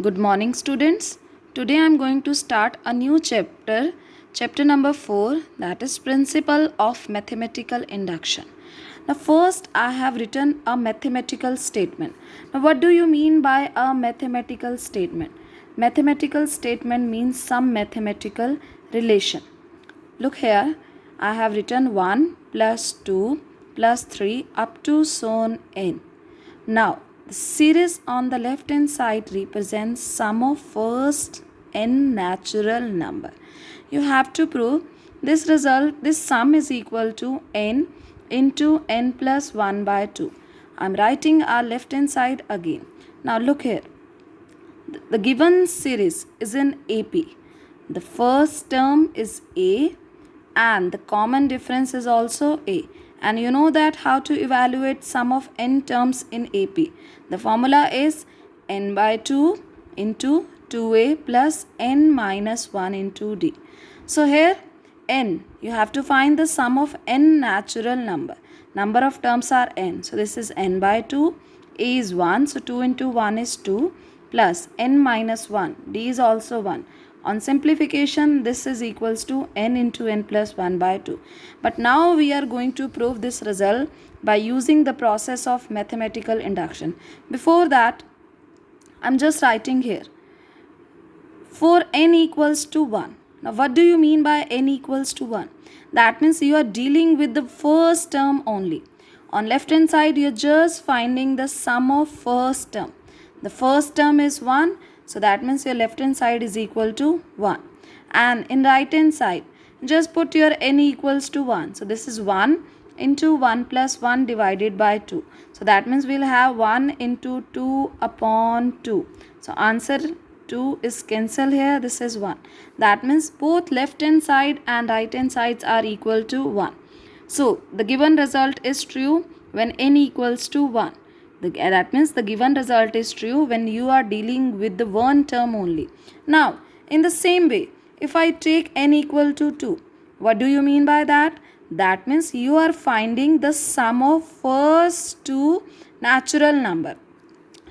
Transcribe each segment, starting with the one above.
Good morning, students. Today I am going to start a new chapter, chapter number 4, that is Principle of Mathematical Induction. Now, first I have written a mathematical statement. Now, what do you mean by a mathematical statement? Mathematical statement means some mathematical relation. Look here, I have written 1 plus 2 plus 3 up to so on n. Now, the series on the left hand side represents sum of first n natural number. You have to prove this result, this sum is equal to n into n plus 1 by 2. I am writing our left hand side again. Now look here. The given series is in AP. The first term is A and the common difference is also A. And you know that how to evaluate sum of n terms in AP. The formula is n by 2 into 2A plus n minus 1 into D. So here n, you have to find the sum of n natural number. Number of terms are n. So this is n by 2. A is 1. So 2 into 1 is 2 plus n minus 1. D is also 1. On simplification, this is equals to n into n plus 1 by 2. But now we are going to prove this result by using the process of mathematical induction. Before that, I am just writing here. For n equals to 1. Now, what do you mean by n equals to 1? That means you are dealing with the first term only. On left hand side, you are just finding the sum of first term. The first term is 1. So that means your left hand side is equal to 1. And in right hand side, just put your n equals to 1. So this is 1 into 1 plus 1 divided by 2. So that means we'll have 1 into 2 upon 2. So answer 2 is cancelled here. This is 1. That means both left hand side and right hand sides are equal to 1. So the given result is true when n equals to 1. That means the given result is true when you are dealing with the one term only. Now, in the same way, if I take n equal to 2, what do you mean by that? That means you are finding the sum of first two natural number.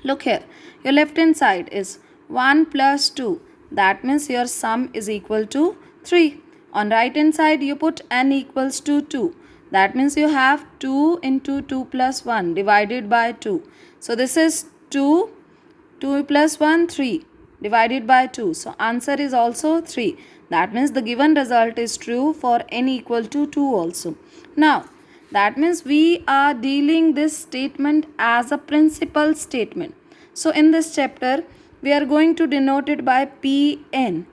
Look here, your left hand side is 1 plus 2. That means your sum is equal to 3. On right hand side, you put n equals to 2. That means you have 2 into 2 plus 1 divided by 2. So this is 2, 2 plus 1, 3 divided by 2. So answer is also 3. That means the given result is true for n equal to 2 also. Now, that means we are dealing this statement as a principal statement. So in this chapter, we are going to denote it by Pn.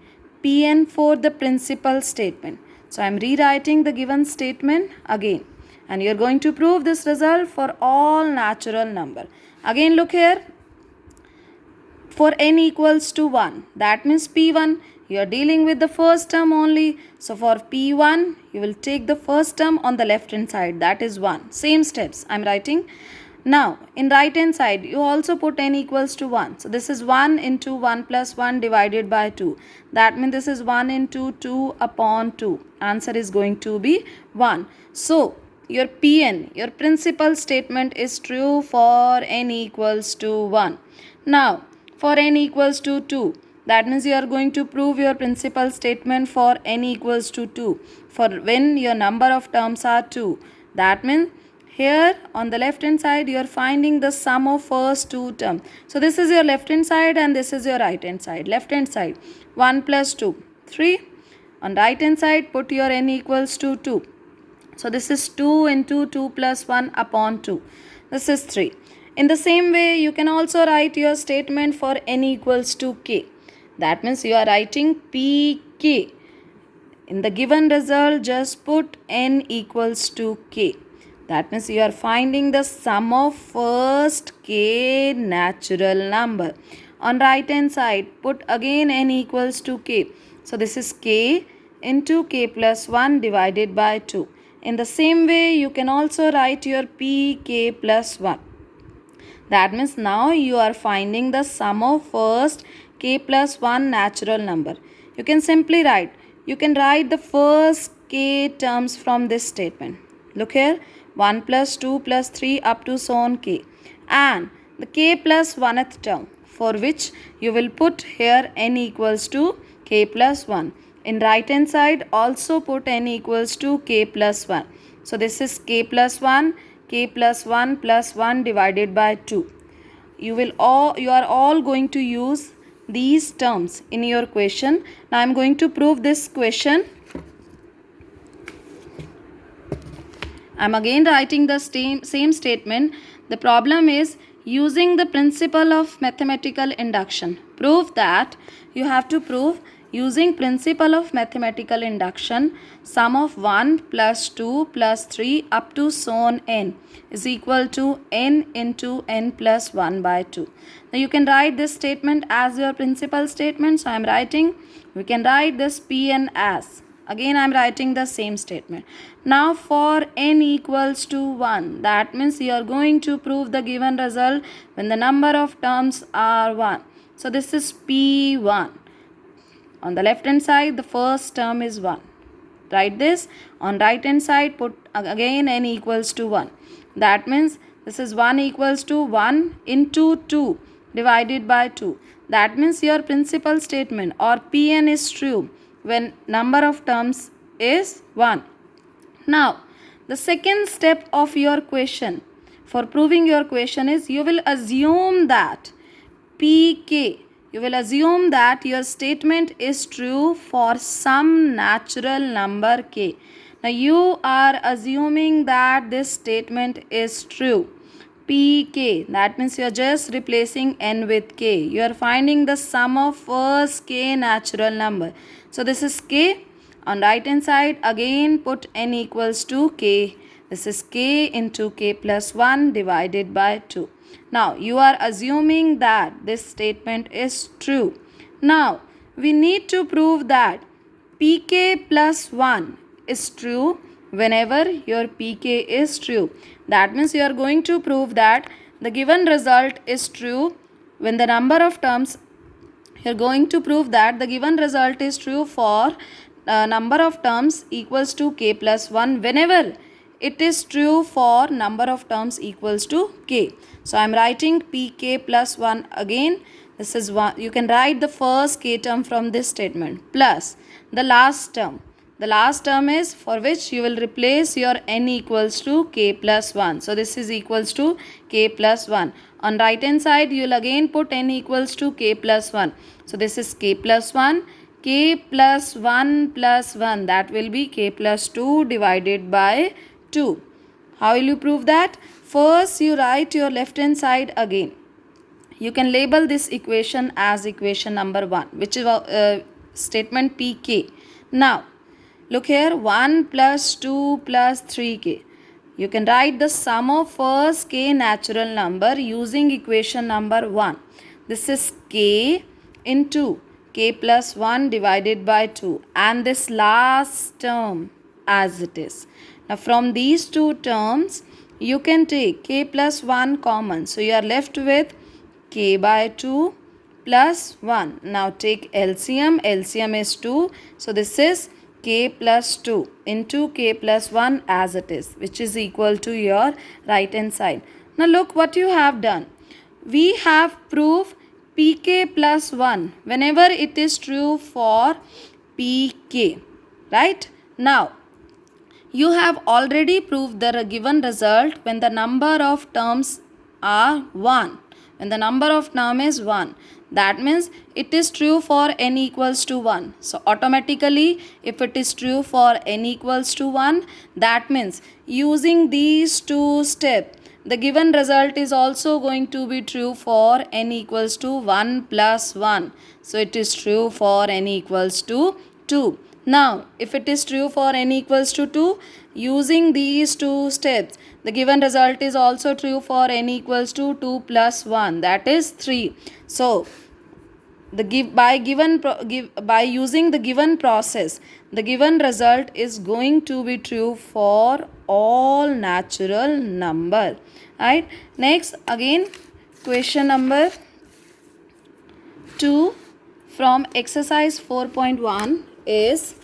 Pn for the principal statement. So I am rewriting the given statement again. And you are going to prove this result for all natural number. Again look here. For n equals to 1. That means P1. You are dealing with the first term only. So for P1, you will take the first term on the left hand side. That is 1. Same steps I am writing. Now, in right hand side, you also put n equals to 1. So, this is 1 into 1 plus 1 divided by 2. That means this is 1 into 2 upon 2. Answer is going to be 1. So, your Pn, your principal statement is true for n equals to 1. Now, for n equals to 2. That means you are going to prove your principal statement for n equals to 2. For when your number of terms are 2. That means here on the left hand side you are finding the sum of first two terms. So this is your left hand side and this is your right hand side. Left hand side 1 plus 2 3. On right hand side put your n equals to 2. So this is 2 into 2 plus 1 upon 2. This is 3. In the same way you can also write your statement for n equals to k. That means you are writing pk. In the given result just put n equals to k. That means you are finding the sum of first k natural number. On right hand side, put again n equals to k. So this is k into k plus 1 divided by 2. In the same way, you can also write your pk plus 1. That means now you are finding the sum of first k plus 1 natural number. You can simply write. You can write the first k terms from this statement. Look here. 1 plus 2 plus 3 up to so on k. And the k plus 1th term. for which you will put here n equals to k plus 1. In right hand side also put n equals to k plus 1. So this is k plus 1, k plus 1 plus 1 divided by 2. You are all going to use these terms in your question. Now I am going to prove this question. I am again writing the same statement. The problem is using the principle of mathematical induction. Prove that you have to prove using principle of mathematical induction, sum of 1 plus 2 plus 3 up to so on n is equal to n into n plus 1 by 2. Now you can write this statement as your principal statement. So I am writing, we can write this Pn as. Again I am writing the same statement. Now for n equals to 1, that means you are going to prove the given result when the number of terms are 1. So this is P1. On the left hand side the first term is 1. Write this. On right hand side put again n equals to 1. That means this is 1 equals to 1 into 2 divided by 2. That means your principal statement or Pn is true when number of terms is 1. Now, the second step of your question for proving your question is you will assume that Pk, you will assume that your statement is true for some natural number k. Now, you are assuming that this statement is true. Pk, that means you are just replacing n with k. You are finding the sum of first k natural number. So this is k. On right hand side again put n equals to k. This is k into k plus 1 divided by 2. Now you are assuming that this statement is true. Now we need to prove that pk plus 1 is true whenever your pk is true. That means you are going to prove that the given result is true when the number of terms. You are going to prove that the given result is true for number of terms equals to k plus 1 whenever it is true for number of terms equals to k. So I am writing pk plus 1 again. This is 1. You can write the first k term from this statement plus the last term. The last term is for which you will replace your n equals to k plus 1. So this is equals to k plus 1. On right hand side you will again put n equals to k plus 1. So this is k plus 1. K plus 1 plus 1, that will be k plus 2 divided by 2. How will you prove that? First you write your left hand side again. You can label this equation as equation number 1, which is statement pk. Now look here, 1 plus 2 plus 3k. You can write the sum of first k natural number using equation number 1. This is k into k plus 1 divided by 2 and this last term as it is. Now from these two terms you can take k plus 1 common. So you are left with k by 2 plus 1. Now take LCM. LCM is 2. So this is k plus 2 into k plus 1 as it is, which is equal to your right hand side. Now look what you have done. We have proved pk plus 1 whenever it is true for pk. Right? Now you have already proved the given result when the number of terms are 1. When the number of term is 1. That means it is true for n equals to 1. So automatically if it is true for n equals to 1, that means using these two steps, the given result is also going to be true for n equals to 1 plus 1. So it is true for n equals to 2. Now if it is true for n equals to 2, using these two steps, the given result is also true for n equals to 2 plus 1, that is 3. So by using the given process, the given result is going to be true for all natural number. Right? Next again question number 2 from exercise 4.1 is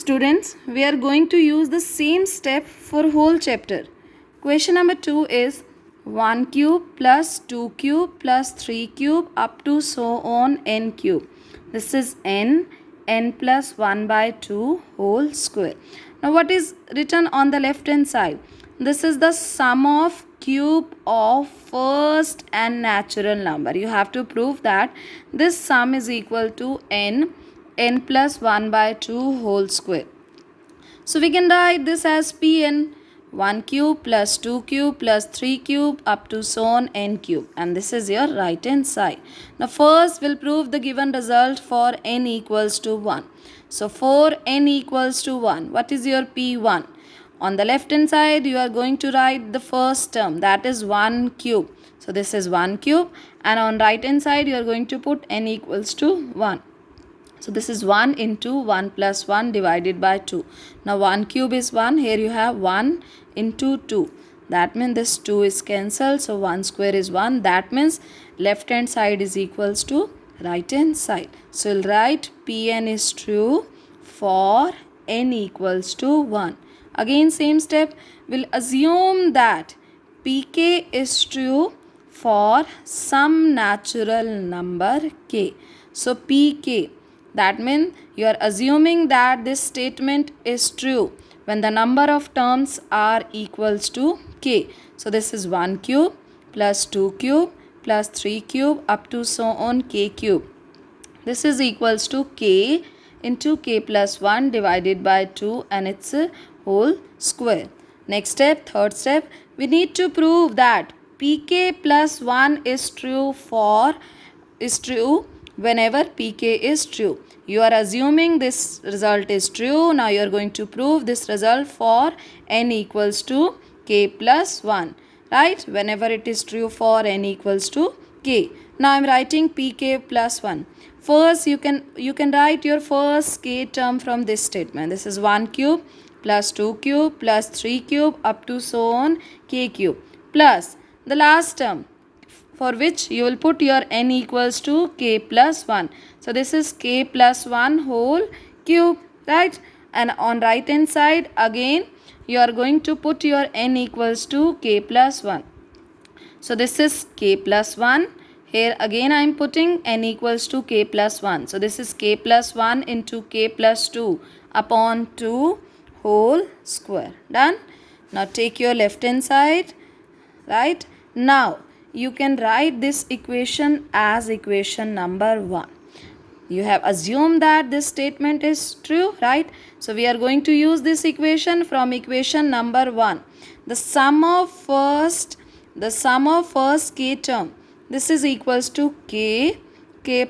students, we are going to use the same step for whole chapter. Question number 2 is 1 cube plus 2 cube plus 3 cube up to so on n cube. This is n plus 1 by 2 whole square. Now what is written on the left hand side? This is the sum of cube of first and natural number. You have to prove that this sum is equal to n plus 1 by 2 whole square. So we can write this as Pn 1 cube plus 2 cube plus 3 cube up to so on n cube, and this is your right hand side. Now first we'll prove the given result for n equals to 1. So for n equals to 1, what is your P1? On the left hand side you are going to write the first term, that is 1 cube. So this is 1 cube, and on right hand side you are going to put n equals to 1. So this is 1 into 1 plus 1 divided by 2. Now 1 cube is 1. Here you have 1 into 2. That means this 2 is cancelled. So 1 square is 1. That means left hand side is equals to right hand side. So we'll write Pn is true for n equals to 1. Again same step. We'll assume that Pk is true for some natural number k. So Pk, that means you are assuming that this statement is true when the number of terms are equals to k. So this is 1 cube plus 2 cube plus 3 cube up to so on k cube. This is equals to k into k plus 1 divided by 2, and it's a whole square. Next step, third step, we need to prove that Pk plus 1 is true whenever Pk is true. You are assuming this result is true. Now you are going to prove this result for n equals to k plus 1. Right? Whenever it is true for n equals to k. Now I am writing Pk plus 1. First you can write your first k term from this statement. This is 1 cube plus 2 cube plus 3 cube up to so on k cube, plus the last term for which you will put your n equals to k plus 1. So this is k plus 1 whole cube, right? And on right hand side again you are going to put your n equals to k plus 1. So this is k plus 1. Here again I am putting n equals to k plus 1. So this is k plus 1 into k plus 2 upon 2 whole square. Done? Now take your left hand side, right? Now you can write this equation as equation number 1. You have assumed that this statement is true, right? So we are going to use this equation from equation number 1. The sum of first k term, this is equals to k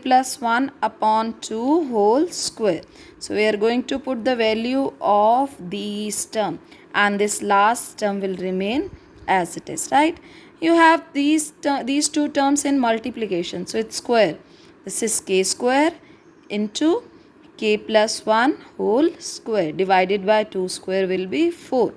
plus 1 upon 2 whole square. So we are going to put the value of these term, and this last term will remain as it is, right? You have these two terms in multiplication, so it's square. This is k square into k plus 1 whole square divided by 2 square will be 4,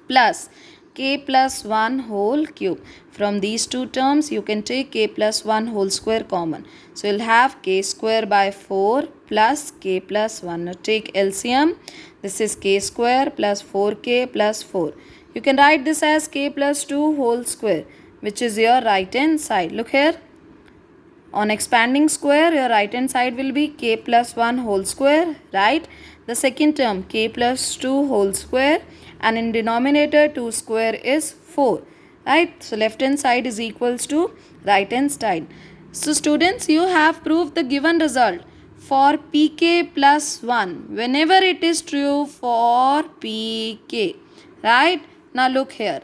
plus k plus 1 whole cube. From these two terms you can take k plus 1 whole square common. So you'll have k square by 4 plus k plus 1. Now take LCM. This is k square plus 4k plus 4. You can write this as k plus 2 whole square, which is your right hand side. Look here. On expanding square, your right hand side will be k plus 1 whole square, right? The second term k plus 2 whole square, and in denominator 2 square is 4, right? So left hand side is equals to right hand side. So students, you have proved the given result for Pk plus 1 whenever it is true for Pk, right? Now look here.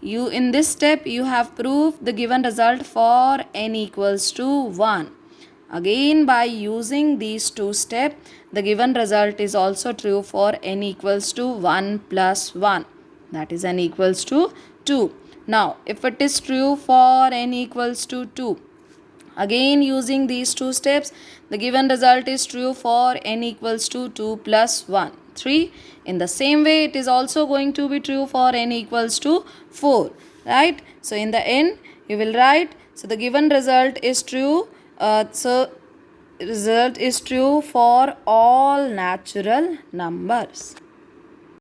In this step you have proved the given result for n equals to 1. Again, by using these two steps, the given result is also true for n equals to 1 plus 1. That is n equals to 2. Now, if it is true for n equals to 2, again using these two steps, the given result is true for n equals to 2 plus 1, 3. In the same way, it is also going to be true for n equals to 4, right? So in the end, you will write, so the given result is true. So result is true for all natural numbers.